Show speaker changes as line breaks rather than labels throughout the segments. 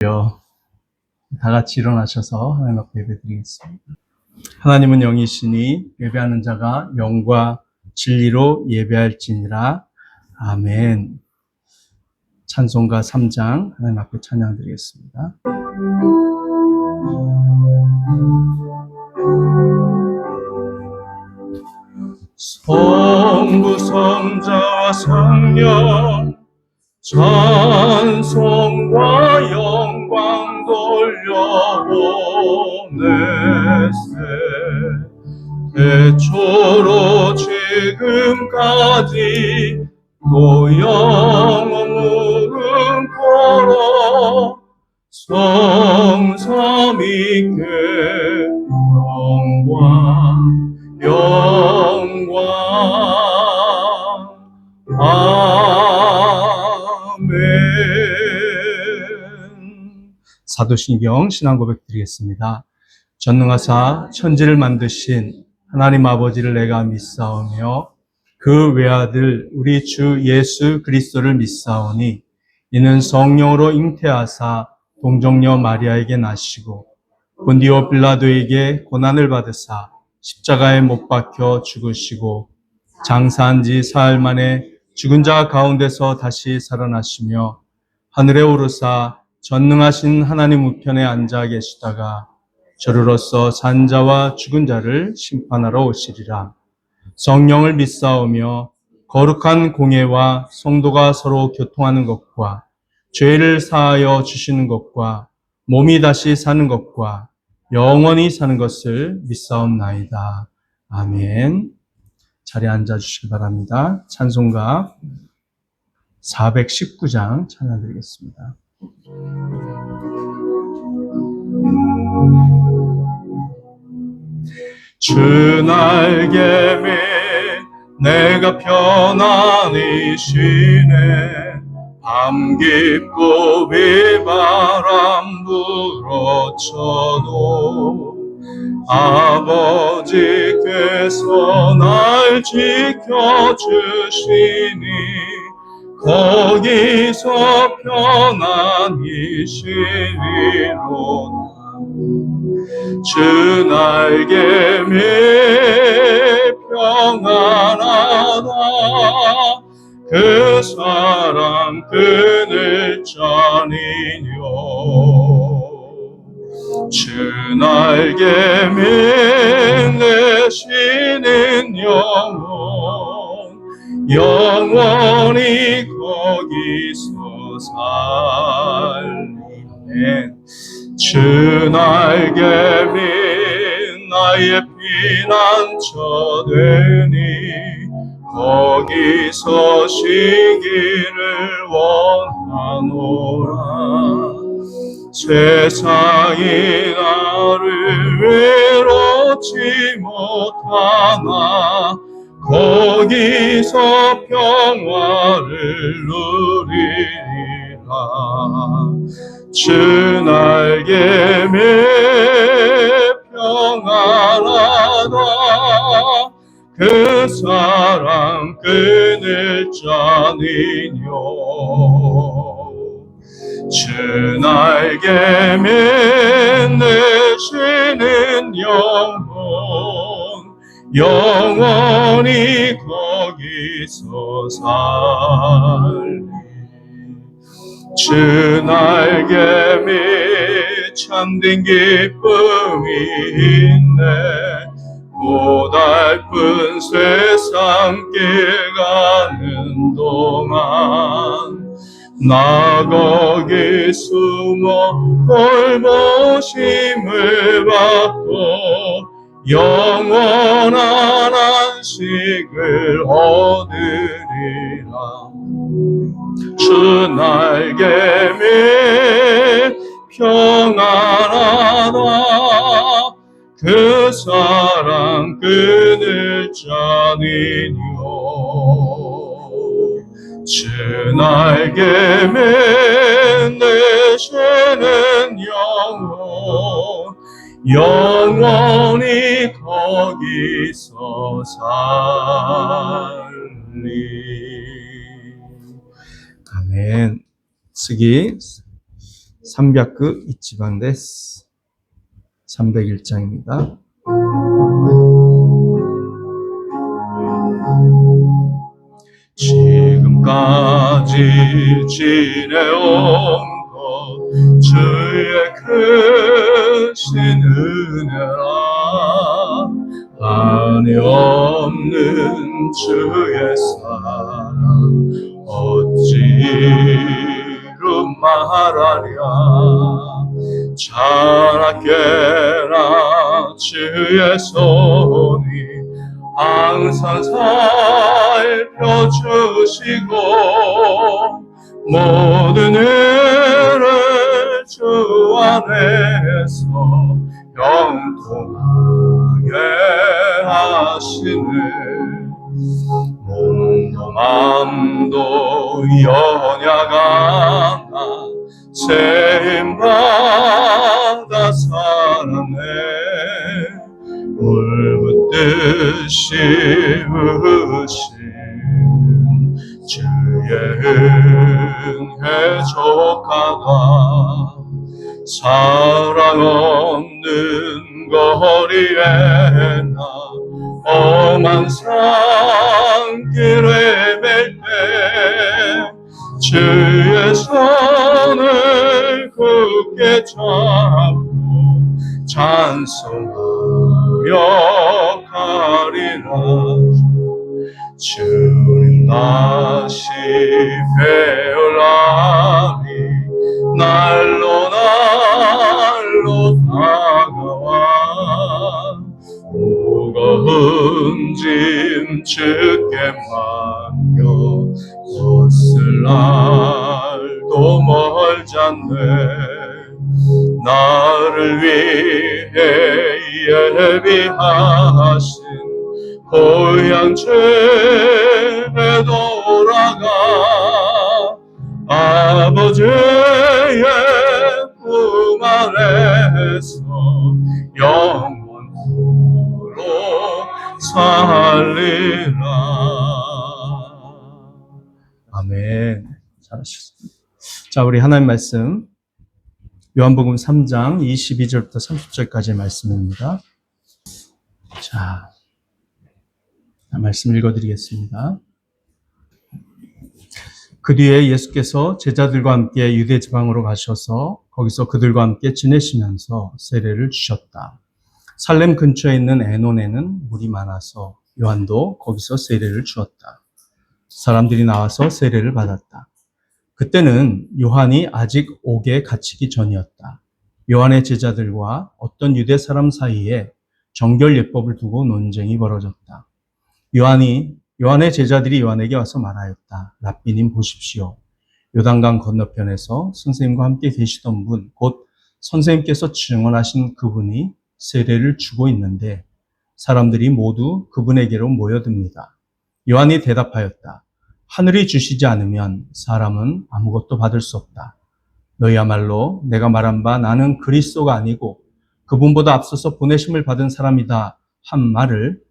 다 같이 일어나셔서 하나님 앞에 예배드리겠습니다. 하나님은 영이시니 예배하는 자가 영과 진리로 예배할지니라. 아멘. 찬송가 3장 하나님 앞에 찬양드리겠습니다. 성부 성자와 성령 찬송과 영광 돌려보내세. 태초로 지금까지 또 영원 무궁토록 성삼위께 영광 아멘. 사도신경 신앙고백 드리겠습니다. 전능하사 천지를 만드신 하나님 아버지를 내가 믿사오며 그 외아들 우리 주 예수 그리스도를 믿사오니 이는 성령으로 잉태하사 동정녀 마리아에게 나시고 본디오 빌라도에게 고난을 받으사 십자가에 못 박혀 죽으시고 장사한 지 사흘 만에 죽은 자 가운데서 다시 살아나시며 하늘에 오르사 전능하신 하나님 우편에 앉아 계시다가 저르로서 산 자와 죽은 자를 심판하러 오시리라. 성령을 믿사오며 거룩한 공예와 성도가 서로 교통하는 것과 죄를 사하여 주시는 것과 몸이 다시 사는 것과 영원히 사는 것을 믿사옵나이다. 아멘. 자리에 앉아주시기 바랍니다. 찬송가 419장 찬양드리겠습니다. 주 날개 밑 내가 편안히 쉬네. 밤 깊고 비바람 불어쳐도 아버지께서 날 지켜주시니 거기서 편안히 쉬리로다. 주 날개 밑 평안하다. 그 사랑 그늘 자니뇨. 주 날개 밑 내쉬는 영원히 거기서 살리네. 주 날개 밑 나의 피난처 되니 거기서 쉬기를 원하노라. 세상이 나를 외롭지 못하나 거기서 평화를 누리리라. 주 날개 밑 평안하다. 그 사랑 그늘 자니뇨. 주 날개 밑 내쉬는 영원히 거기서 살리. 주 날개 밑 참된 기쁨이 있네. 고달픈 세상 깨가는 동안 나 거기 숨어 돌보심을 받고 영원한 안식을 얻으리라. 주 날개 밑 평안하다. 그 사랑 그늘 자니뇨. 주 날개 밑 내쉬는 영원히 거기서 살리. 아멘. 쓰기
300イチバンです。301장입니다.
지금까지 지내온 것 주의 크신 은혜라 한이 없는 주의 사랑 어찌 이루 말하랴 자라깨나 주의 손이 항상 살펴주시고 모든 일을 주 안에서 형통하게 하시네 몸도 마음도 연약하나 세임받아 살았네 울붓듯이 으시는 주의 은혜 조카가 사랑 없는 거리에 나 험한 산길에 맬 때 주의 손을 굳게 잡고 찬송하며 가리라 주님 다시 배우라니 날로 다가와 무거운 짐 주께 맡겨 벗을 날도 멀지 않네 나를 위해 예비하신 고향 집에 돌아가 아버지의 품 안에서 영원토록 살리라.
아멘. 잘하셨습니다. 자, 우리 하나님 말씀 요한복음 3장 22절부터 30절까지의 말씀입니다. 자, 말씀 읽어드리겠습니다. 그 뒤에 예수께서 제자들과 함께 유대 지방으로 가셔서 거기서 그들과 함께 지내시면서 세례를 주셨다. 살렘 근처에 있는 에논에는 물이 많아서 요한도 거기서 세례를 주었다. 사람들이 나와서 세례를 받았다. 그때는 요한이 아직 옥에 갇히기 전이었다. 요한의 제자들과 어떤 유대 사람 사이에 정결 예법을 두고 논쟁이 벌어졌다. 요한의 제자들이 요한에게 와서 말하였다. 랍비님 보십시오. 요단강 건너편에서 선생님과 함께 계시던 분, 곧 선생님께서 증언하신 그분이 세례를 주고 있는데 사람들이 모두 그분에게로 모여듭니다. 요한이 대답하였다. 하늘이 주시지 않으면 사람은 아무것도 받을 수 없다. 너희야말로 내가 말한 바 나는 그리스도가 아니고 그분보다 앞서서 보내심을 받은 사람이다 한 말을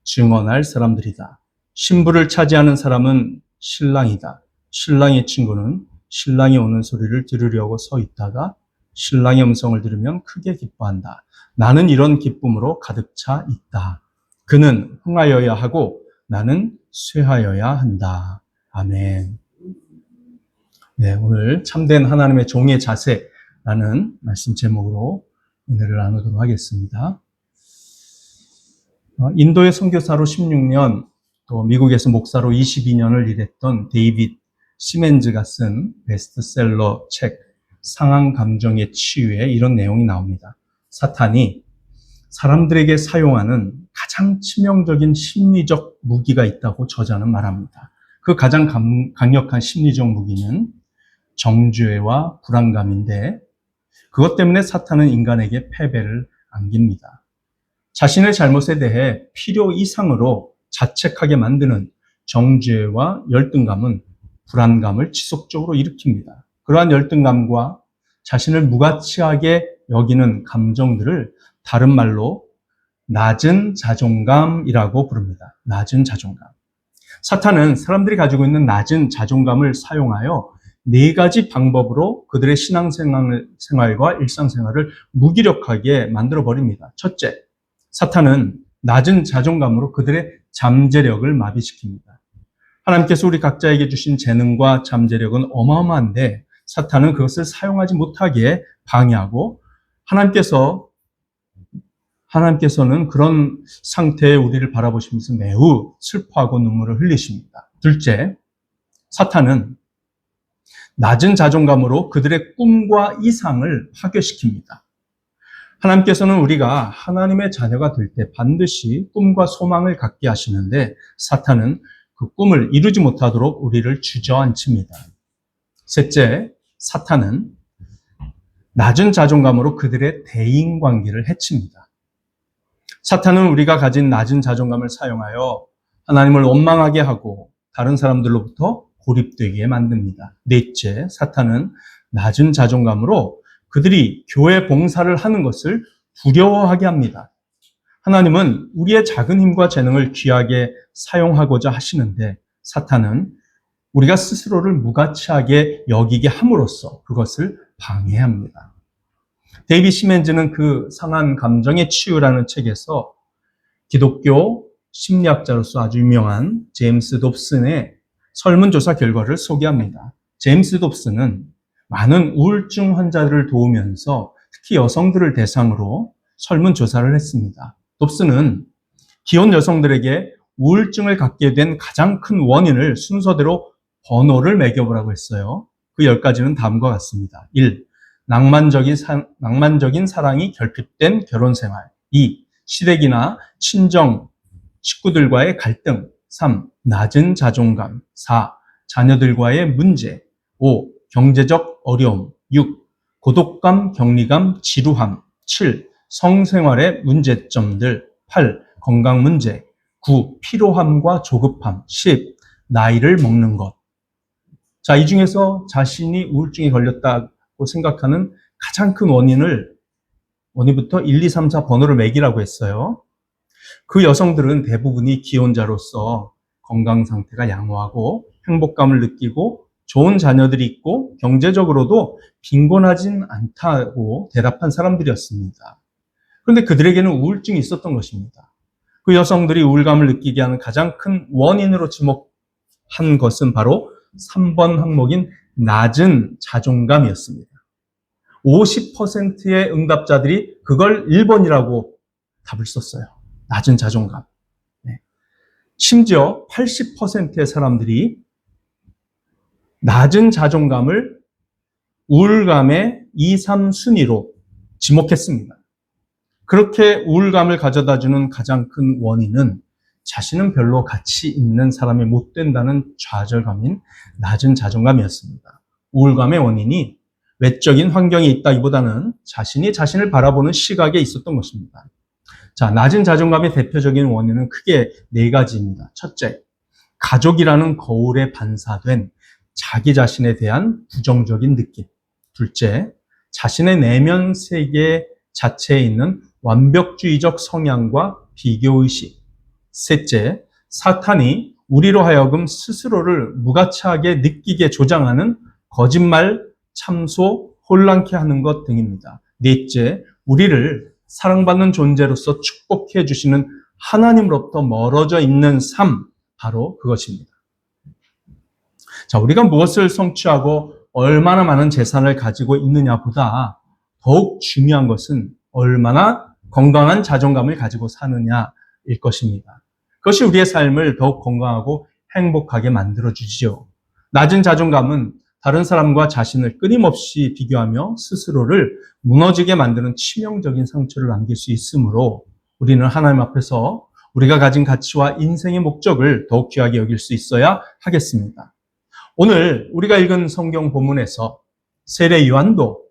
증언할 사람들이다. 신부를 차지하는 사람은 신랑이다. 신랑의 친구는 신랑이 오는 소리를 들으려고 서 있다가 신랑의 음성을 들으면 크게 기뻐한다. 나는 이런 기쁨으로 가득 차 있다. 그는 흥하여야 하고 나는 쇠하여야 한다. 아멘. 네, 오늘 참된 하나님의 종의 자세라는 말씀 제목으로 은혜를 나누도록 하겠습니다. 인도의 선교사로 16년, 또 미국에서 목사로 22년을 일했던 데이빗 시멘즈가 쓴 베스트셀러 책 상한 감정의 치유에 이런 내용이 나옵니다. 사탄이 사람들에게 사용하는 가장 치명적인 심리적 무기가 있다고 저자는 말합니다. 그 가장 강력한 심리적 무기는 정죄와 불안감인데 그것 때문에 사탄은 인간에게 패배를 안깁니다. 자신의 잘못에 대해 필요 이상으로 자책하게 만드는 정죄와 열등감은 불안감을 지속적으로 일으킵니다. 그러한 열등감과 자신을 무가치하게 여기는 감정들을 다른 말로 낮은 자존감이라고 부릅니다. 낮은 자존감. 사탄은 사람들이 가지고 있는 낮은 자존감을 사용하여 네 가지 방법으로 그들의 신앙생활과 일상생활을 무기력하게 만들어버립니다. 첫째, 사탄은 낮은 자존감으로 그들의 잠재력을 마비시킵니다. 하나님께서 우리 각자에게 주신 재능과 잠재력은 어마어마한데 사탄은 그것을 사용하지 못하게 방해하고 하나님께서는 그런 상태에 우리를 바라보시면서 매우 슬퍼하고 눈물을 흘리십니다. 둘째, 사탄은 낮은 자존감으로 그들의 꿈과 이상을 파괴시킵니다. 하나님께서는 우리가 하나님의 자녀가 될 때 반드시 꿈과 소망을 갖게 하시는데 사탄은 그 꿈을 이루지 못하도록 우리를 주저앉힙니다. 셋째, 사탄은 낮은 자존감으로 그들의 대인관계를 해칩니다. 사탄은 우리가 가진 낮은 자존감을 사용하여 하나님을 원망하게 하고 다른 사람들로부터 고립되게 만듭니다. 넷째, 사탄은 낮은 자존감으로 그들이 교회 봉사를 하는 것을 두려워하게 합니다. 하나님은 우리의 작은 힘과 재능을 귀하게 사용하고자 하시는데 사탄은 우리가 스스로를 무가치하게 여기게 함으로써 그것을 방해합니다. 데이비 시멘즈는 그 상한 감정의 치유라는 책에서 기독교 심리학자로서 아주 유명한 제임스 dobson의 설문조사 결과를 소개합니다. 제임스 dobson은 많은 우울증 환자들을 도우면서 특히 여성들을 대상으로 설문조사를 했습니다. dobson은 기혼 여성들에게 우울증을 갖게 된 가장 큰 원인을 순서대로 번호를 매겨보라고 했어요. 그 10가지는 다음과 같습니다. 1. 낭만적인 사랑이 결핍된 결혼생활. 2. 시댁이나 친정, 식구들과의 갈등. 3. 낮은 자존감. 4. 자녀들과의 문제. 5. 경제적 어려움. 6. 고독감, 격리감, 지루함. 7. 성생활의 문제점들. 8. 건강 문제. 9. 피로함과 조급함. 10. 나이를 먹는 것. 자, 이 중에서 자신이 우울증에 걸렸다고 생각하는 가장 큰 원인부터 1, 2, 3, 4 번호를 매기라고 했어요. 그 여성들은 대부분이 기혼자로서 건강 상태가 양호하고 행복감을 느끼고 좋은 자녀들이 있고 경제적으로도 빈곤하진 않다고 대답한 사람들이었습니다. 그런데 그들에게는 우울증이 있었던 것입니다. 그 여성들이 우울감을 느끼게 하는 가장 큰 원인으로 지목한 것은 바로 3번 항목인 낮은 자존감이었습니다. 50%의 응답자들이 그걸 1번이라고 답을 썼어요. 낮은 자존감. 네. 심지어 80%의 사람들이 낮은 자존감을 우울감의 2, 3순위로 지목했습니다. 그렇게 우울감을 가져다주는 가장 큰 원인은 자신은 별로 가치 있는 사람이 못 된다는 좌절감인 낮은 자존감이었습니다. 우울감의 원인이 외적인 환경에 있다기보다는 자신이 자신을 바라보는 시각에 있었던 것입니다. 자, 낮은 자존감의 대표적인 원인은 크게 4가지입니다. 첫째, 가족이라는 거울에 반사된 자기 자신에 대한 부정적인 느낌. 둘째, 자신의 내면 세계 자체에 있는 완벽주의적 성향과 비교의식. 셋째, 사탄이 우리로 하여금 스스로를 무가치하게 느끼게 조장하는 거짓말, 참소, 혼란케 하는 것 등입니다. 넷째, 우리를 사랑받는 존재로서 축복해 주시는 하나님으로부터 멀어져 있는 삶, 바로 그것입니다. 자, 우리가 무엇을 성취하고 얼마나 많은 재산을 가지고 있느냐보다 더욱 중요한 것은 얼마나 건강한 자존감을 가지고 사느냐일 것입니다. 그것이 우리의 삶을 더욱 건강하고 행복하게 만들어주지요. 낮은 자존감은 다른 사람과 자신을 끊임없이 비교하며 스스로를 무너지게 만드는 치명적인 상처를 남길 수 있으므로 우리는 하나님 앞에서 우리가 가진 가치와 인생의 목적을 더욱 귀하게 여길 수 있어야 하겠습니다. 오늘 우리가 읽은 성경 본문에서 세례 요한도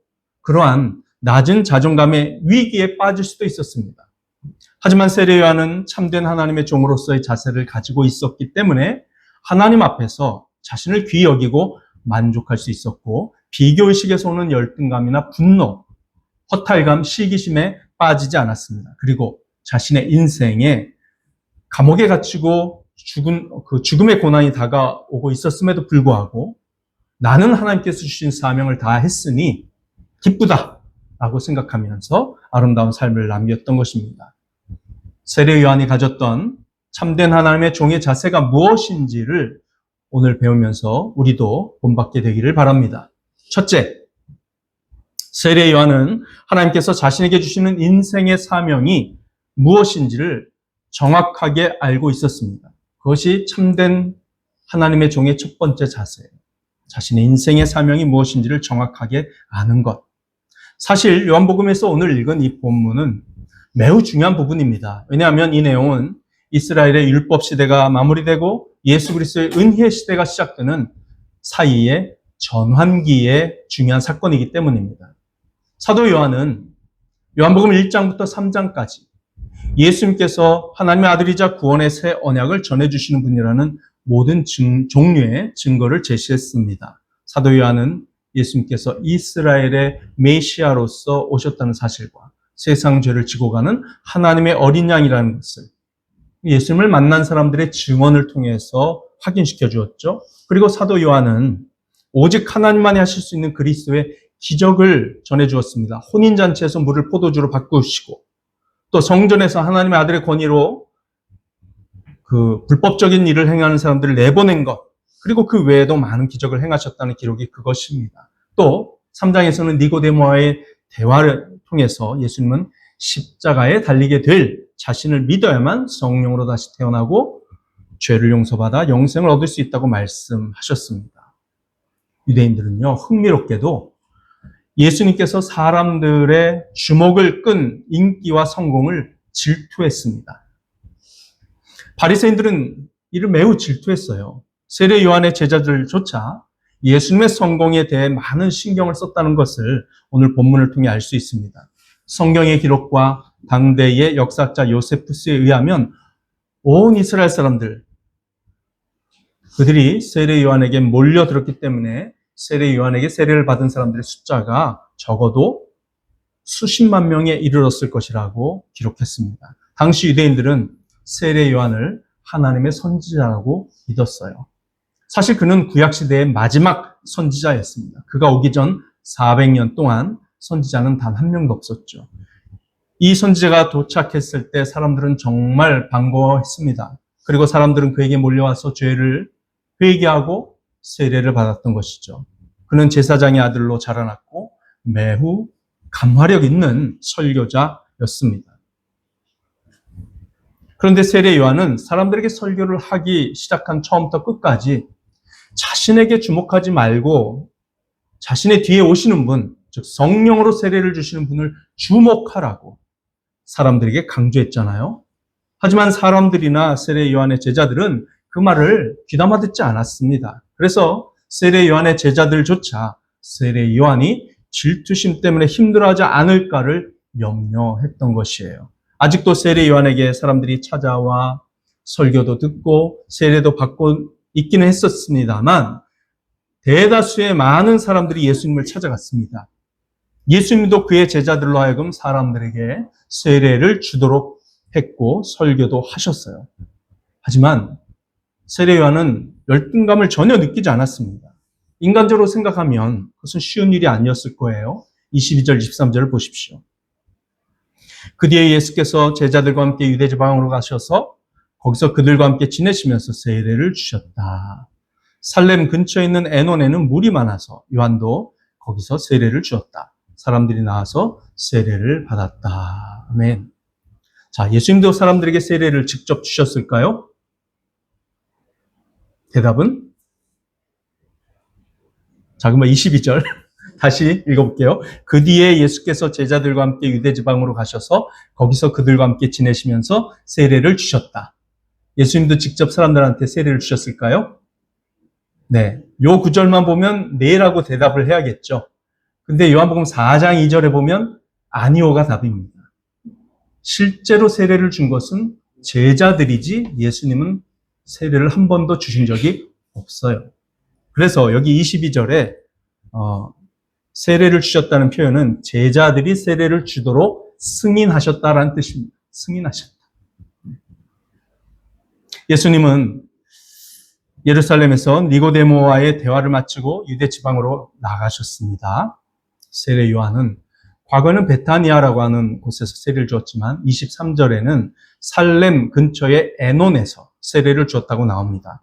그러한 낮은 자존감의 위기에 빠질 수도 있었습니다. 하지만 세례 요한은 참된 하나님의 종으로서의 자세를 가지고 있었기 때문에 하나님 앞에서 자신을 귀히 여기고 만족할 수 있었고 비교의식에서 오는 열등감이나 분노, 허탈감, 시기심에 빠지지 않았습니다. 그리고 자신의 인생에 감옥에 갇히고 죽음의 고난이 다가오고 있었음에도 불구하고 나는 하나님께서 주신 사명을 다 했으니 기쁘다라고 생각하면서 아름다운 삶을 남겼던 것입니다. 세례 요한이 가졌던 참된 하나님의 종의 자세가 무엇인지를 오늘 배우면서 우리도 본받게 되기를 바랍니다. 첫째, 세례 요한은 하나님께서 자신에게 주시는 인생의 사명이 무엇인지를 정확하게 알고 있었습니다. 그것이 참된 하나님의 종의 첫 번째 자세예요. 자신의 인생의 사명이 무엇인지를 정확하게 아는 것. 사실 요한복음에서 오늘 읽은 이 본문은 매우 중요한 부분입니다. 왜냐하면 이 내용은 이스라엘의 율법 시대가 마무리되고 예수 그리스도의 은혜 시대가 시작되는 사이에 전환기의 중요한 사건이기 때문입니다. 사도 요한은 요한복음 1장부터 3장까지 예수님께서 하나님의 아들이자 구원의 새 언약을 전해주시는 분이라는 모든 종류의 증거를 제시했습니다. 사도 요한은 예수님께서 이스라엘의 메시아로서 오셨다는 사실과 세상 죄를 지고 가는 하나님의 어린 양이라는 것을 예수님을 만난 사람들의 증언을 통해서 확인시켜 주었죠. 그리고 사도 요한은 오직 하나님만이 하실 수 있는 그리스도의 기적을 전해 주었습니다. 혼인잔치에서 물을 포도주로 바꾸시고 또 성전에서 하나님의 아들의 권위로 그 불법적인 일을 행하는 사람들을 내보낸 것, 그리고 그 외에도 많은 기적을 행하셨다는 기록이 그것입니다. 또 3장에서는 니고데모와의 대화를 통해서 예수님은 십자가에 달리게 될 자신을 믿어야만 성령으로 다시 태어나고 죄를 용서받아 영생을 얻을 수 있다고 말씀하셨습니다. 유대인들은요, 흥미롭게도 예수님께서 사람들의 주목을 끈 인기와 성공을 질투했습니다. 바리새인들은 이를 매우 질투했어요. 세례 요한의 제자들조차 예수님의 성공에 대해 많은 신경을 썼다는 것을 오늘 본문을 통해 알 수 있습니다. 성경의 기록과 당대의 역사학자 요세푸스에 의하면 온 이스라엘 사람들, 그들이 세례 요한에게 몰려들었기 때문에 세례 요한에게 세례를 받은 사람들의 숫자가 적어도 수십만 명에 이르렀을 것이라고 기록했습니다. 당시 유대인들은 세례 요한을 하나님의 선지자라고 믿었어요. 사실 그는 구약시대의 마지막 선지자였습니다. 그가 오기 전 400년 동안 선지자는 단 한 명도 없었죠. 이 선지자가 도착했을 때 사람들은 정말 반가워했습니다. 그리고 사람들은 그에게 몰려와서 죄를 회개하고 세례를 받았던 것이죠. 그는 제사장의 아들로 자라났고 매우 감화력 있는 설교자였습니다. 그런데 세례 요한은 사람들에게 설교를 하기 시작한 처음부터 끝까지 자신에게 주목하지 말고 자신의 뒤에 오시는 분, 즉 성령으로 세례를 주시는 분을 주목하라고 사람들에게 강조했잖아요. 하지만 사람들이나 세례 요한의 제자들은 그 말을 귀담아 듣지 않았습니다. 그래서 세례 요한의 제자들조차 세례 요한이 질투심 때문에 힘들어하지 않을까를 염려했던 것이에요. 아직도 세례 요한에게 사람들이 찾아와 설교도 듣고 세례도 받고 있기는 했었습니다만 대다수의 많은 사람들이 예수님을 찾아갔습니다. 예수님도 그의 제자들로 하여금 사람들에게 세례를 주도록 했고 설교도 하셨어요. 하지만 세례 요한은 열등감을 전혀 느끼지 않았습니다. 인간적으로 생각하면 그것은 쉬운 일이 아니었을 거예요. 22절, 23절을 보십시오. 그 뒤에 예수께서 제자들과 함께 유대 지방으로 가셔서 거기서 그들과 함께 지내시면서 세례를 주셨다. 살렘 근처에 있는 에논에는 물이 많아서 요한도 거기서 세례를 주었다. 사람들이 나와서 세례를 받았다. 아멘. 자, 예수님도 사람들에게 세례를 직접 주셨을까요? 대답은? 자, 그러면 22절 다시 읽어볼게요. 그 뒤에 예수께서 제자들과 함께 유대 지방으로 가셔서 거기서 그들과 함께 지내시면서 세례를 주셨다. 예수님도 직접 사람들한테 세례를 주셨을까요? 네, 요 구절만 보면 네라고 대답을 해야겠죠. 근데 요한복음 4장 2절에 보면 아니오가 답입니다. 실제로 세례를 준 것은 제자들이지 예수님은 세례를 한 번도 주신 적이 없어요. 그래서 여기 22절에 세례를 주셨다는 표현은 제자들이 세례를 주도록 승인하셨다라는 뜻입니다. 승인하셨다. 예수님은 예루살렘에서 니고데모와의 대화를 마치고 유대 지방으로 나가셨습니다. 세례 요한은 과거는 베타니아라고 하는 곳에서 세례를 주었지만 23절에는 살렘 근처의 에논에서 세례를 주었다고 나옵니다.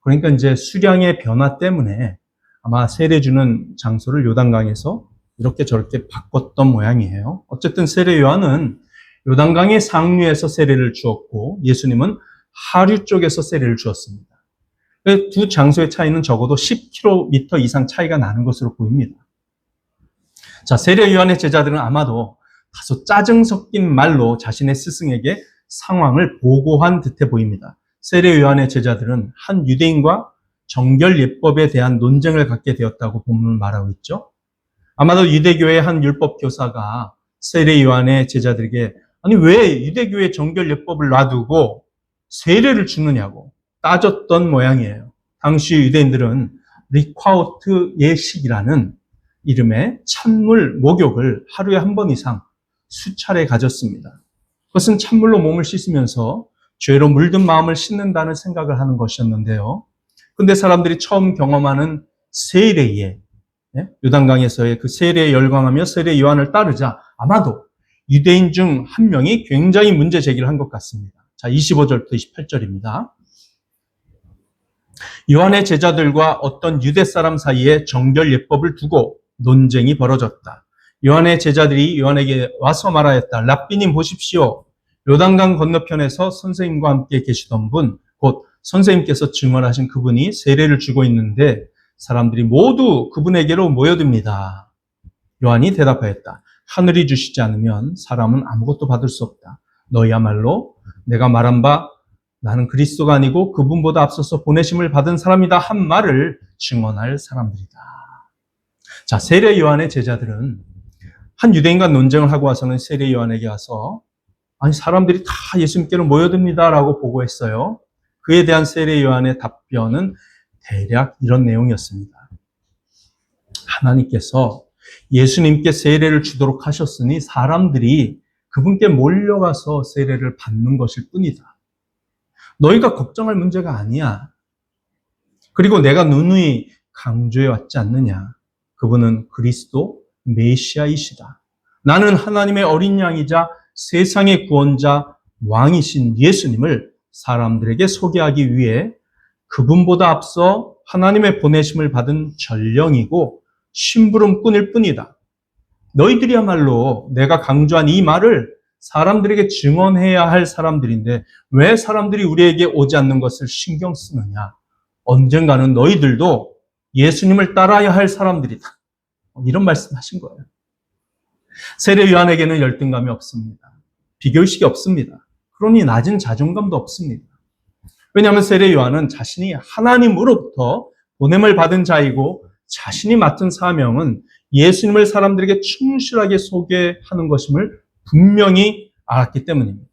그러니까 이제 수량의 변화 때문에 아마 세례 주는 장소를 요단강에서 이렇게 저렇게 바꿨던 모양이에요. 어쨌든 세례 요한은 요단강의 상류에서 세례를 주었고 예수님은 하류 쪽에서 세례를 주었습니다. 두 장소의 차이는 적어도 10km 이상 차이가 나는 것으로 보입니다. 자, 세례 요한의 제자들은 아마도 다소 짜증 섞인 말로 자신의 스승에게 상황을 보고한 듯해 보입니다. 세례 요한의 제자들은 한 유대인과 정결 예법에 대한 논쟁을 갖게 되었다고 본문을 말하고 있죠. 아마도 유대교의 한 율법 교사가 세례 요한의 제자들에게 아니 왜 유대교의 정결 예법을 놔두고 세례를 주느냐고 따졌던 모양이에요. 당시 유대인들은 리콰우트 예식이라는 이름의 찬물 목욕을 하루에 한 번 이상 수차례 가졌습니다. 그것은 찬물로 몸을 씻으면서 죄로 물든 마음을 씻는다는 생각을 하는 것이었는데요. 근데 사람들이 처음 경험하는 세례에 요단강에서의 그 세례에 열광하며 세례 요한을 따르자 아마도 유대인 중 한 명이 굉장히 문제 제기를 한 것 같습니다. 자, 25절부터 28절입니다. 요한의 제자들과 어떤 유대 사람 사이에 정결 예법을 두고 논쟁이 벌어졌다. 요한의 제자들이 요한에게 와서 말하였다. 랍비님 보십시오. 요단강 건너편에서 선생님과 함께 계시던 분, 곧 선생님께서 증언하신 그분이 세례를 주고 있는데 사람들이 모두 그분에게로 모여듭니다. 요한이 대답하였다. 하늘이 주시지 않으면 사람은 아무것도 받을 수 없다. 너희야말로 내가 말한 바 나는 그리스도가 아니고 그분보다 앞서서 보내심을 받은 사람이다 한 말을 증언할 사람들이다. 자, 세례 요한의 제자들은 한 유대인과 논쟁을 하고 와서는 세례 요한에게 와서 아니 사람들이 다 예수님께로 모여듭니다라고 보고했어요. 그에 대한 세례 요한의 답변은 대략 이런 내용이었습니다. 하나님께서 예수님께 세례를 주도록 하셨으니 사람들이 그분께 몰려가서 세례를 받는 것일 뿐이다. 너희가 걱정할 문제가 아니야. 그리고 내가 누누이 강조해 왔지 않느냐. 그분은 그리스도 메시아이시다. 나는 하나님의 어린 양이자 세상의 구원자 왕이신 예수님을 사람들에게 소개하기 위해 그분보다 앞서 하나님의 보내심을 받은 전령이고 심부름꾼일 뿐이다. 너희들이야말로 내가 강조한 이 말을 사람들에게 증언해야 할 사람들인데 왜 사람들이 우리에게 오지 않는 것을 신경 쓰느냐. 언젠가는 너희들도 예수님을 따라야 할 사람들이다. 이런 말씀하신 거예요. 세례 요한에게는 열등감이 없습니다. 비교의식이 없습니다. 그러니 낮은 자존감도 없습니다. 왜냐하면 세례 요한은 자신이 하나님으로부터 보냄을 받은 자이고 자신이 맡은 사명은 예수님을 사람들에게 충실하게 소개하는 것임을 분명히 알았기 때문입니다.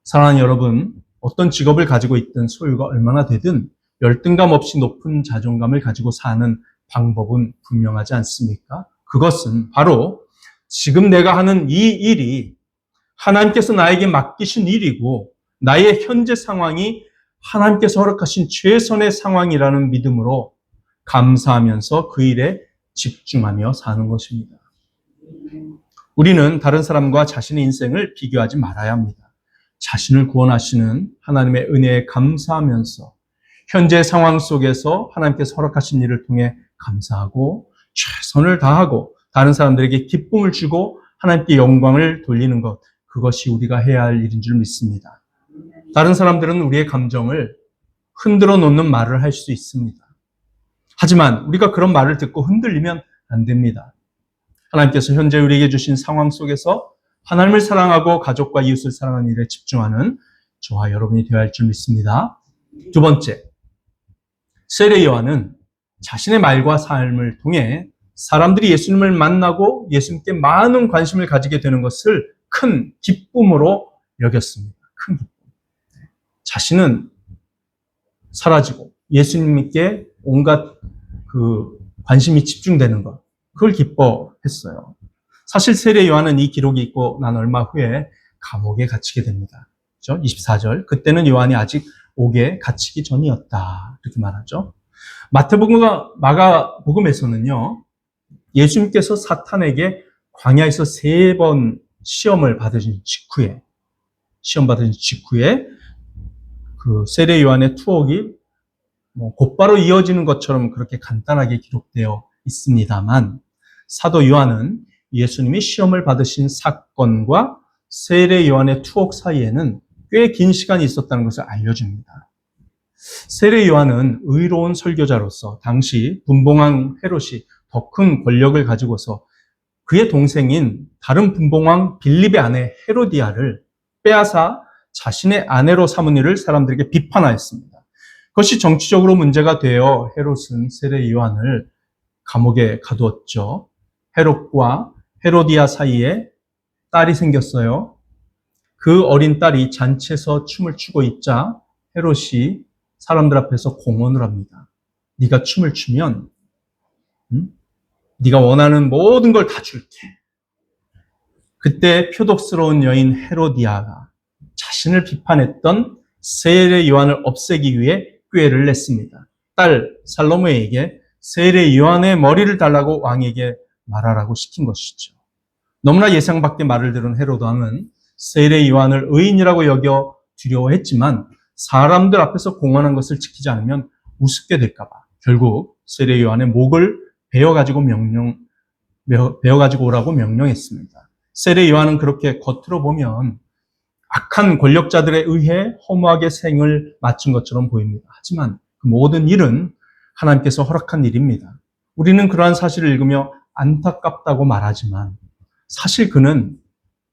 사랑하는 여러분, 어떤 직업을 가지고 있든 소유가 얼마나 되든 열등감 없이 높은 자존감을 가지고 사는 방법은 분명하지 않습니까? 그것은 바로 지금 내가 하는 이 일이 하나님께서 나에게 맡기신 일이고 나의 현재 상황이 하나님께서 허락하신 최선의 상황이라는 믿음으로 감사하면서 그 일에 집중하며 사는 것입니다. 우리는 다른 사람과 자신의 인생을 비교하지 말아야 합니다. 자신을 구원하시는 하나님의 은혜에 감사하면서 현재 상황 속에서 하나님께서 허락하신 일을 통해 감사하고 최선을 다하고 다른 사람들에게 기쁨을 주고 하나님께 영광을 돌리는 것, 그것이 우리가 해야 할 일인 줄 믿습니다. 다른 사람들은 우리의 감정을 흔들어 놓는 말을 할 수 있습니다. 하지만 우리가 그런 말을 듣고 흔들리면 안 됩니다. 하나님께서 현재 우리에게 주신 상황 속에서 하나님을 사랑하고 가족과 이웃을 사랑하는 일에 집중하는 저와 여러분이 되어야 할 줄 믿습니다. 두 번째, 세례 요한은 자신의 말과 삶을 통해 사람들이 예수님을 만나고 예수님께 많은 관심을 가지게 되는 것을 큰 기쁨으로 여겼습니다. 큰 기쁨. 자신은 사라지고 예수님께 온갖 그 관심이 집중되는 것, 그걸 기뻐했어요. 사실 세례 요한은 이 기록이 있고 난 얼마 후에 감옥에 갇히게 됩니다. 그렇죠? 24절. 그때는 요한이 아직 옥에 갇히기 전이었다. 이렇게 말하죠. 마태복음과 마가복음에서는요, 예수님께서 사탄에게 광야에서 3번 시험 받으신 직후에 그 세례 요한의 투옥이 곧바로 이어지는 것처럼 그렇게 간단하게 기록되어 있습니다만, 사도 요한은 예수님이 시험을 받으신 사건과 세례 요한의 투옥 사이에는 꽤 긴 시간이 있었다는 것을 알려줍니다. 세례 요한은 의로운 설교자로서 당시 분봉왕 헤롯이 더 큰 권력을 가지고서 그의 동생인 다른 분봉왕 빌립의 아내 헤로디아를 빼앗아 자신의 아내로 삼은 일을 사람들에게 비판하였습니다. 그것이 정치적으로 문제가 되어 헤롯은 세례 요한을 감옥에 가두었죠. 헤롯과 헤로디아 사이에 딸이 생겼어요. 그 어린 딸이 잔치에서 춤을 추고 있자 헤롯이 사람들 앞에서 공언을 합니다. 네가 춤을 추면 네가 원하는 모든 걸 다 줄게. 그때 표독스러운 여인 헤로디아가 자신을 비판했던 세례 요한을 없애기 위해 꾀를 냈습니다. 딸 살로메에게 세례 요한의 머리를 달라고 왕에게 말하라고 시킨 것이죠. 너무나 예상 밖의 말을 들은 헤롯 왕은 세례 요한을 의인이라고 여겨 두려워했지만 사람들 앞에서 공언한 것을 지키지 않으면 우습게 될까 봐 결국 세례 요한의 목을 베어가지고 오라고 명령했습니다. 세례 요한은 그렇게 겉으로 보면 악한 권력자들에 의해 허무하게 생을 마친 것처럼 보입니다. 하지만 그 모든 일은 하나님께서 허락한 일입니다. 우리는 그러한 사실을 읽으며 안타깝다고 말하지만 사실 그는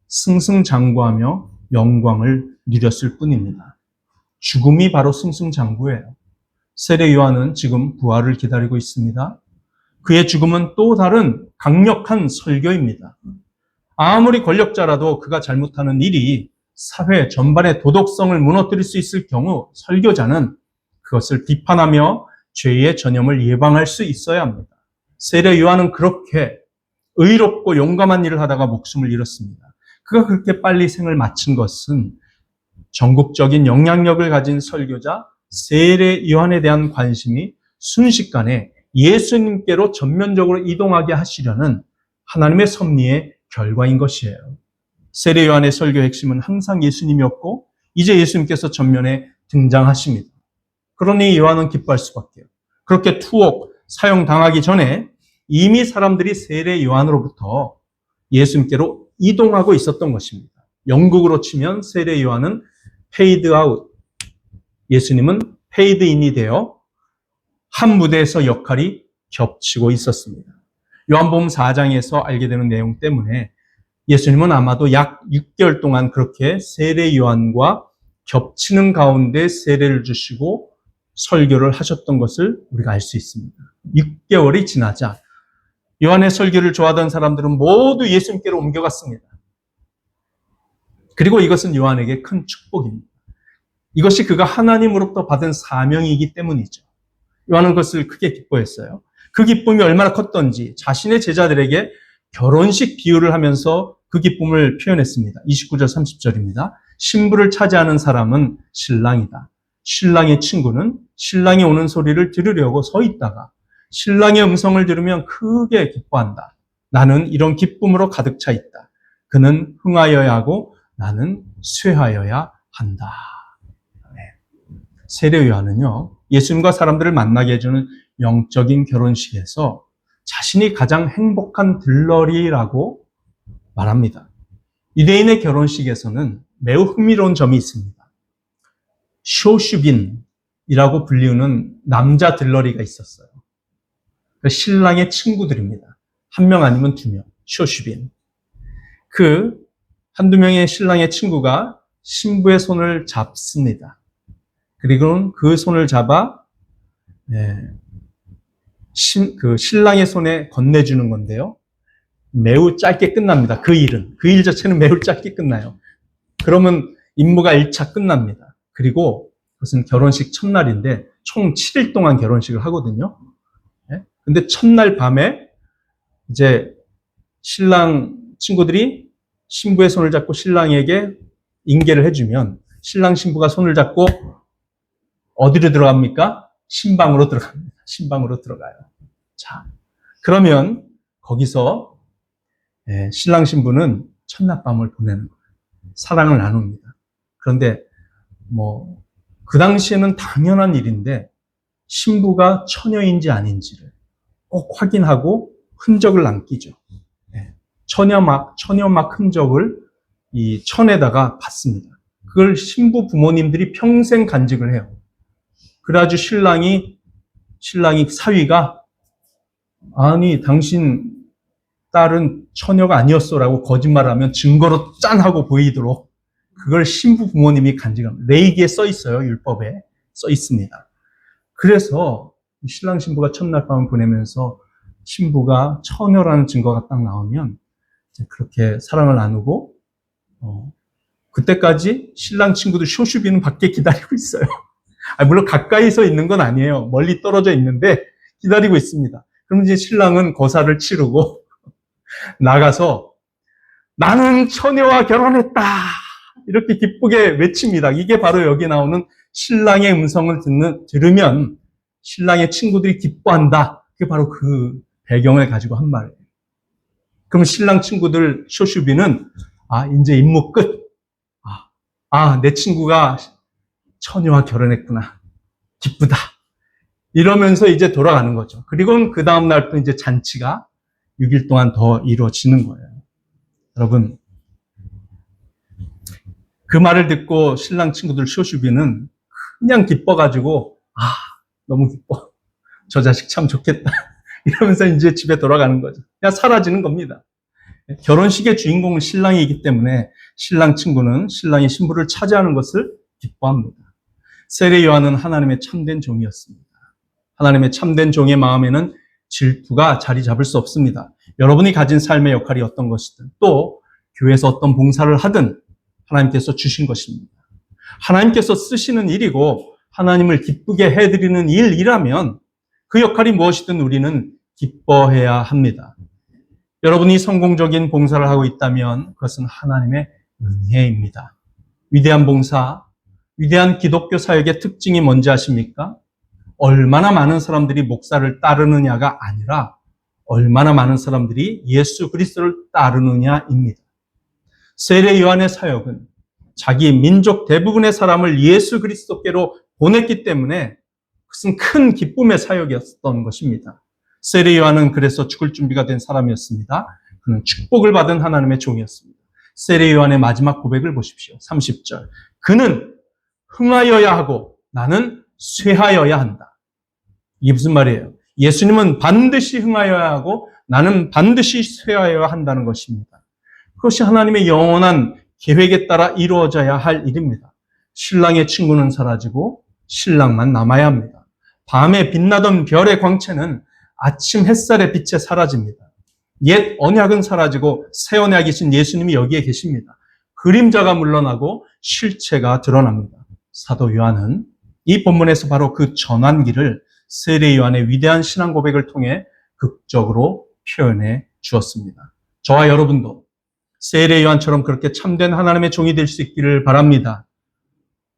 승승장구하며 영광을 누렸을 뿐입니다. 죽음이 바로 승승장구예요. 세례 요한은 지금 부활을 기다리고 있습니다. 그의 죽음은 또 다른 강력한 설교입니다. 아무리 권력자라도 그가 잘못하는 일이 사회 전반의 도덕성을 무너뜨릴 수 있을 경우 설교자는 그것을 비판하며 죄의 전염을 예방할 수 있어야 합니다. 세례 요한은 그렇게 의롭고 용감한 일을 하다가 목숨을 잃었습니다. 그가 그렇게 빨리 생을 마친 것은 전국적인 영향력을 가진 설교자 세례 요한에 대한 관심이 순식간에 예수님께로 전면적으로 이동하게 하시려는 하나님의 섭리의 결과인 것이에요. 세례 요한의 설교의 핵심은 항상 예수님이었고 이제 예수님께서 전면에 등장하십니다. 그러니 요한은 기뻐할 수밖에요. 그렇게 투옥 사형당하기 전에 이미 사람들이 세례 요한으로부터 예수님께로 이동하고 있었던 것입니다. 영국으로 치면 세례 요한은 페이드 아웃, 예수님은 페이드 인이 되어 한 무대에서 역할이 겹치고 있었습니다. 요한복음 4장에서 알게 되는 내용 때문에 예수님은 아마도 약 6개월 동안 그렇게 세례 요한과 겹치는 가운데 세례를 주시고 설교를 하셨던 것을 우리가 알 수 있습니다. 6개월이 지나자 요한의 설교를 좋아하던 사람들은 모두 예수님께로 옮겨갔습니다. 그리고 이것은 요한에게 큰 축복입니다. 이것이 그가 하나님으로부터 받은 사명이기 때문이죠. 요한은 그것을 크게 기뻐했어요. 그 기쁨이 얼마나 컸던지 자신의 제자들에게 결혼식 비유를 하면서 그 기쁨을 표현했습니다. 29절 30절입니다. 신부를 차지하는 사람은 신랑이다. 신랑의 친구는 신랑이 오는 소리를 들으려고 서 있다가 신랑의 음성을 들으면 크게 기뻐한다. 나는 이런 기쁨으로 가득 차 있다. 그는 흥하여야 하고 나는 쇠하여야 한다. 네. 세례 요한은요, 예수님과 사람들을 만나게 해주는 영적인 결혼식에서 자신이 가장 행복한 들러리라고 말합니다. 유대인의 결혼식에서는 매우 흥미로운 점이 있습니다. 쇼슈빈이라고 불리우는 남자 들러리가 있었어요. 신랑의 친구들입니다. 한 명 아니면 2명, 쇼슈빈. 그 한두 명의 신랑의 친구가 신부의 손을 잡습니다. 그리고 그 손을 잡아 그 신랑의 손에 건네주는 건데요. 매우 짧게 끝납니다. 그 일 자체는 매우 짧게 끝나요. 그러면 임무가 1차 끝납니다. 그리고 그것은 결혼식 첫날인데 총 7일 동안 결혼식을 하거든요. 근데 첫날 밤에 이제 신랑 친구들이 신부의 손을 잡고 신랑에게 인계를 해주면 신랑 신부가 손을 잡고 어디로 들어갑니까? 신방으로 들어갑니다. 신방으로 들어가요. 자, 그러면 거기서 신랑 신부는 첫날밤을 보내는 거예요. 사랑을 나눕니다. 그런데 그 당시에는 당연한 일인데 신부가 처녀인지 아닌지를 꼭 확인하고 흔적을 남기죠. 처녀막 흔적을 이 천에다가 받습니다. 그걸 신부 부모님들이 평생 간직을 해요. 그래가지고 신랑이 사위가 아니 당신 딸은 처녀가 아니었어라고 거짓말하면 증거로 짠 하고 보이도록 그걸 신부 부모님이 간직합니다. 레이기에 써 있어요. 율법에 써 있습니다. 그래서 신랑 신부가 첫날 밤을 보내면서 신부가 처녀라는 증거가 딱 나오면 그렇게 사랑을 나누고 그때까지 신랑 친구들 쇼슈비는 밖에 기다리고 있어요. 물론 가까이서 있는 건 아니에요. 멀리 떨어져 있는데 기다리고 있습니다. 그럼 이제 신랑은 거사를 치르고 나가서 나는 처녀와 결혼했다 이렇게 기쁘게 외칩니다. 이게 바로 여기 나오는 신랑의 음성을 들으면 신랑의 친구들이 기뻐한다. 그게 바로 그 배경을 가지고 한 말이에요. 그럼 신랑 친구들 쇼슈비는 이제 임무 끝. 내 친구가 처녀와 결혼했구나. 기쁘다. 이러면서 이제 돌아가는 거죠. 그리고 그 다음날 또 이제 잔치가 6일 동안 더 이루어지는 거예요. 여러분, 그 말을 듣고 신랑 친구들 쇼슈비는 그냥 기뻐가지고, 너무 기뻐. 저 자식 참 좋겠다. 이러면서 이제 집에 돌아가는 거죠. 그냥 사라지는 겁니다. 결혼식의 주인공은 신랑이기 때문에 신랑 친구는 신랑이 신부를 차지하는 것을 기뻐합니다. 세례 요한은 하나님의 참된 종이었습니다. 하나님의 참된 종의 마음에는 질투가 자리 잡을 수 없습니다. 여러분이 가진 삶의 역할이 어떤 것이든 또 교회에서 어떤 봉사를 하든 하나님께서 주신 것입니다. 하나님께서 쓰시는 일이고 하나님을 기쁘게 해드리는 일이라면 그 역할이 무엇이든 우리는 기뻐해야 합니다. 여러분이 성공적인 봉사를 하고 있다면 그것은 하나님의 은혜입니다. 위대한 봉사, 위대한 기독교 사역의 특징이 뭔지 아십니까? 얼마나 많은 사람들이 목사를 따르느냐가 아니라 얼마나 많은 사람들이 예수 그리스도를 따르느냐입니다. 세례 요한의 사역은 자기 민족 대부분의 사람을 예수 그리스도께로 보냈기 때문에 그것은 큰 기쁨의 사역이었던 것입니다. 세례 요한은 그래서 죽을 준비가 된 사람이었습니다. 그는 축복을 받은 하나님의 종이었습니다. 세례 요한의 마지막 고백을 보십시오. 30절. 그는 흥하여야 하고 나는 쇠하여야 한다. 이게 무슨 말이에요? 예수님은 반드시 흥하여야 하고 나는 반드시 쇠하여야 한다는 것입니다. 그것이 하나님의 영원한 계획에 따라 이루어져야 할 일입니다. 신랑의 친구는 사라지고 신랑만 남아야 합니다. 밤에 빛나던 별의 광채는 아침 햇살의 빛에 사라집니다. 옛 언약은 사라지고 새 언약이신 예수님이 여기에 계십니다. 그림자가 물러나고 실체가 드러납니다. 사도 요한은 이 본문에서 바로 그 전환기를 세례 요한의 위대한 신앙 고백을 통해 극적으로 표현해 주었습니다. 저와 여러분도 세례 요한처럼 그렇게 참된 하나님의 종이 될 수 있기를 바랍니다.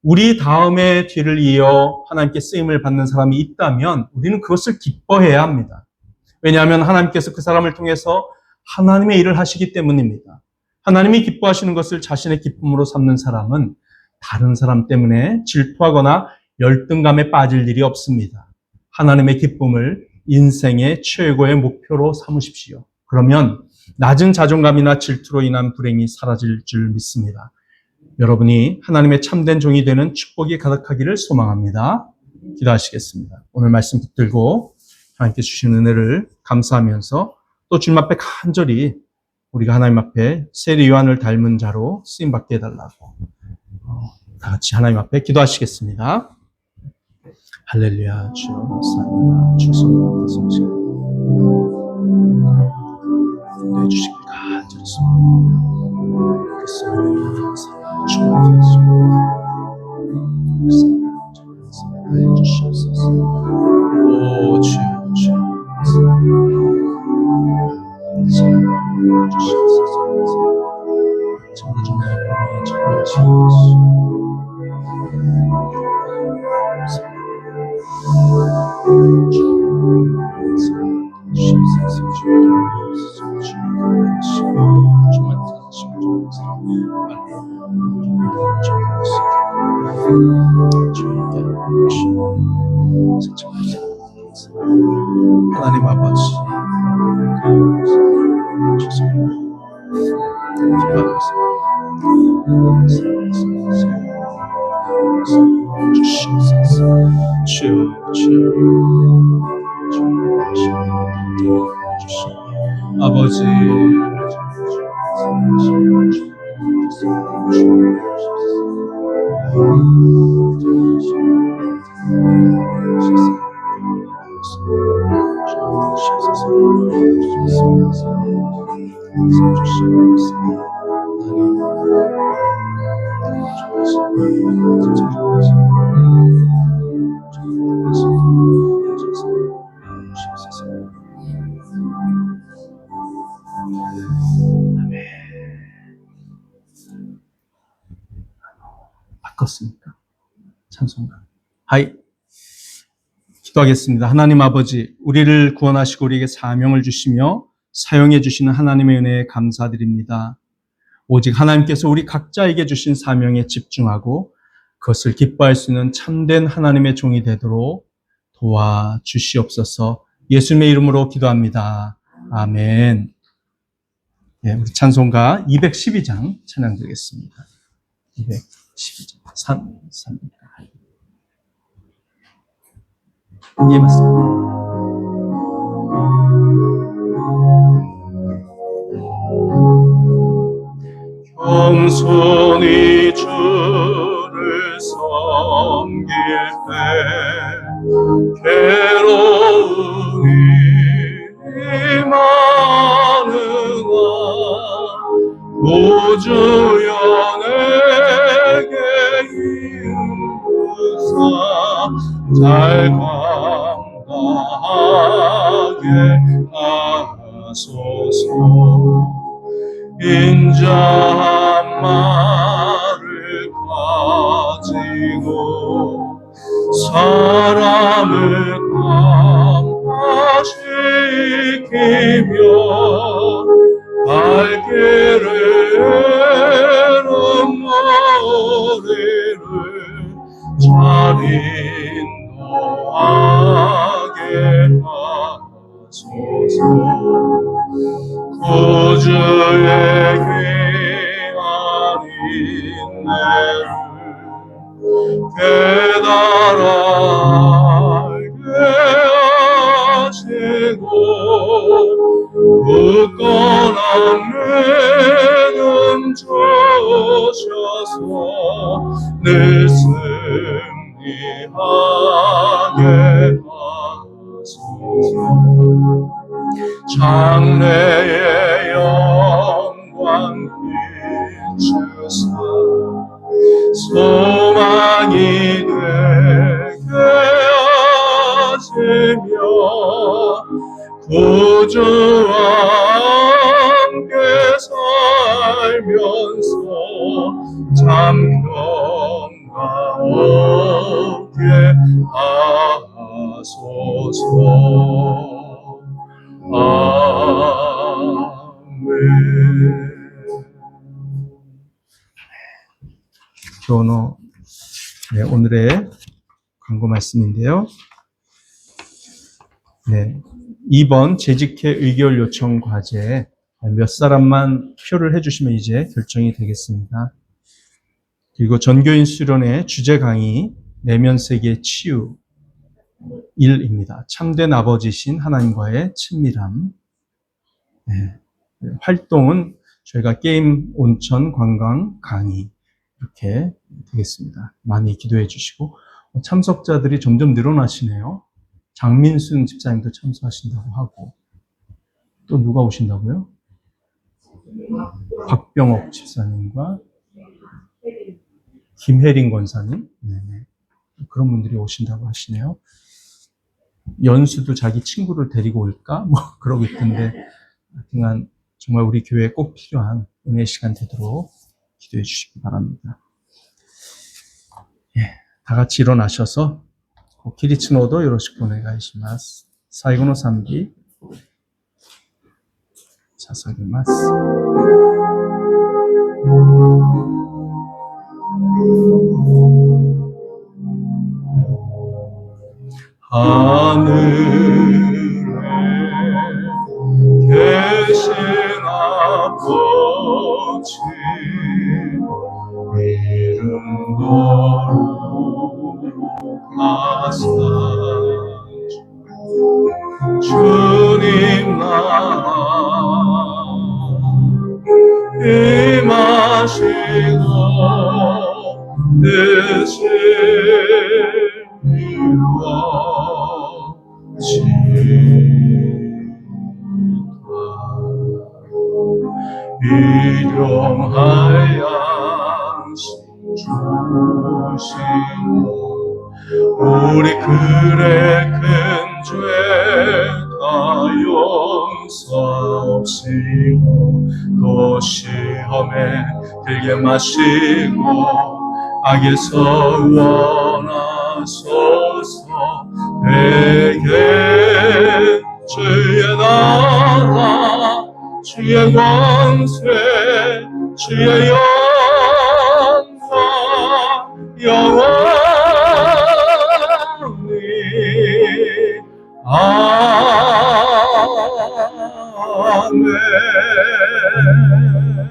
우리 다음에 뒤를 이어 하나님께 쓰임을 받는 사람이 있다면 우리는 그것을 기뻐해야 합니다. 왜냐하면 하나님께서 그 사람을 통해서 하나님의 일을 하시기 때문입니다. 하나님이 기뻐하시는 것을 자신의 기쁨으로 삼는 사람은 다른 사람 때문에 질투하거나 열등감에 빠질 일이 없습니다. 하나님의 기쁨을 인생의 최고의 목표로 삼으십시오. 그러면 낮은 자존감이나 질투로 인한 불행이 사라질 줄 믿습니다. 여러분이 하나님의 참된 종이 되는 축복이 가득하기를 소망합니다. 기도하시겠습니다. 오늘 말씀 붙들고 하나님께 주신 은혜를 감사하면서 또 주님 앞에 간절히 우리가 하나님 앞에 세례 요한을 닮은 자로 쓰임받게 해달라고 다 같이 하나님 앞에 기도하시겠습니다. 할렐루야. 주 감사합니다. 주 성령께서 지금 인도해 주시길 간절히 소망합니다. 주옵소서. 오 주 주옵소서. 정말 정말 정말 하나님 아버지, 아버지, 바꿨습니까? 찬송가. 하이. 기도하겠습니다. 하나님 아버지, 우리를 구원하시고 우리에게 사명을 주시며 사용해 주시는 하나님의 은혜에 감사드립니다. 오직 하나님께서 우리 각자에게 주신 사명에 집중하고 그것을 기뻐할 수 있는 참된 하나님의 종이 되도록 도와주시옵소서. 예수님의 이름으로 기도합니다. 아멘. 네, 우리 찬송가 212장 찬양 드리겠습니다. 212장 3입니다. 예, 맞습니다.
겸손히 주를 섬길 때 괴로움이 많으나 구주여 내게 인도사 잘 감당하게 하소서. 인자한 말을 가지고 사람을 감화시키며 발길을 머리를 잘 인도하게 하소서. 구주의 귀한 인내를 깨달아 알게 하시고 굳건한 믿음 주셔서 늘 승리하게 하소서. 장래의 영광 비추사 소망이 되게 하시며 구주와 함께 살면서 참 평강 얻게 하소서. 아멘.
교훈어, 네, 오늘의 광고 말씀인데요. 네, 2번 재직회 의결 요청 과제 몇 사람만 표를 해주시면 이제 결정이 되겠습니다. 그리고 전교인 수련회 주제 강의 내면 세계 치유 1입니다. 참된 아버지신 하나님과의 친밀함. 네, 활동은 저희가 게임 온천 관광 강의 이렇게 되겠습니다. 많이 기도해 주시고 참석자들이 점점 늘어나시네요. 장민순 집사님도 참석하신다고 하고 또 누가 오신다고요? 박병옥 집사님과 김혜린 권사님, 네네. 그런 분들이 오신다고 하시네요. 연수도 자기 친구를 데리고 올까? 뭐 그러고 있던데 하여튼 정말 우리 교회에 꼭 필요한 은혜 시간 되도록 기도해 주시기 바랍니다. 예, 다 같이 일어나셔서 기리츠노도 요로시쿠 오네가이시마스. 最後の賛美捧げます。
하늘에 계신 아버지 이름도 거룩하사 주님 나라 임하시고 뜻을 이루어지리라 일용할 양식 주시고 우리 글의 큰 죄 다 용서하시고 또 시험에 들게 마시고 악에서 원하소서 되게 주의 나라 주의 권세 주의 영광 영원히 아멘.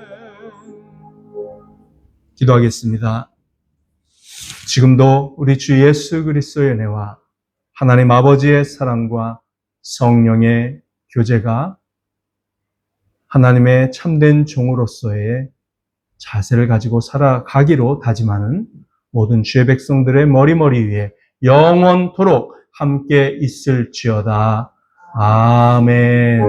기도하겠습니다. 지금도 우리 주 예수 그리스도의 은혜와 하나님 아버지의 사랑과 성령의 교제가 하나님의 참된 종으로서의 자세를 가지고 살아가기로 다짐하는 모든 주의 백성들의 머리머리 위에 영원토록 함께 있을지어다. 아멘.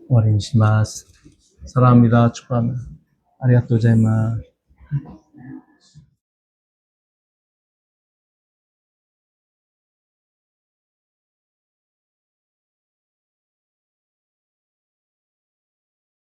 오랜시마스 사랑합니다. 축하합니다. 아리가또 자이마스.